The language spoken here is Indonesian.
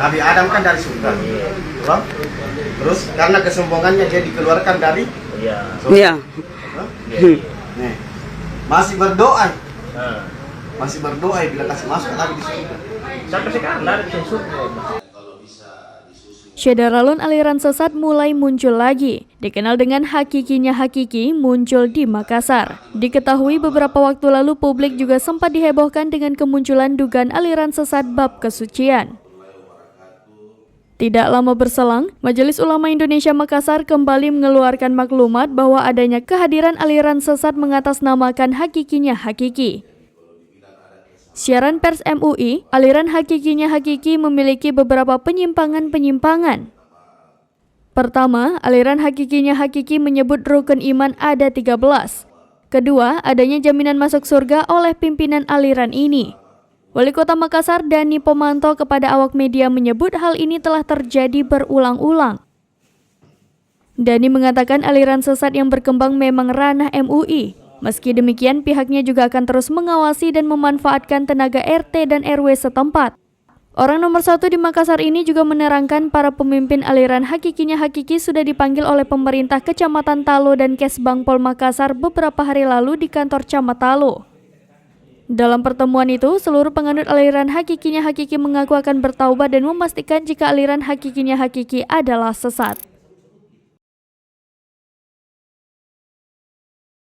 Nabi Adam kan dari surga. Toh? Terus karena kesombongannya dia dikeluarkan dari surga. Iya. Nih, masih berdoa. Masih berdoa bila kasih masuk Nabi di surga. Sampai sekarang ada di surga. Syedaralun aliran sesat mulai muncul lagi. Dikenal dengan hakikinya hakiki muncul di Makassar. Diketahui beberapa waktu lalu publik juga sempat dihebohkan dengan kemunculan dugaan aliran sesat bab kesucian. Tidak lama berselang, Majelis Ulama Indonesia Makassar kembali mengeluarkan maklumat bahwa adanya kehadiran aliran sesat mengatasnamakan hakikinya hakiki. Siaran pers MUI, aliran hakikinya hakiki memiliki beberapa penyimpangan-penyimpangan. Pertama, aliran hakikinya hakiki menyebut rukun iman ada 13. Kedua, adanya jaminan masuk surga oleh pimpinan aliran ini. Wali Kota Makassar Dani Pomanto kepada awak media menyebut hal ini telah terjadi berulang-ulang. Dani mengatakan aliran sesat yang berkembang memang ranah MUI. Meski demikian, pihaknya juga akan terus mengawasi dan memanfaatkan tenaga RT dan RW setempat. Orang nomor 1 di Makassar ini juga menerangkan para pemimpin aliran hakikinya hakiki sudah dipanggil oleh pemerintah Kecamatan Talo dan Kesbang Pol Makassar beberapa hari lalu di kantor Camat Talo. Dalam pertemuan itu, seluruh penganut aliran hakikinya hakiki mengaku akan bertaubat dan memastikan jika aliran hakikinya hakiki adalah sesat.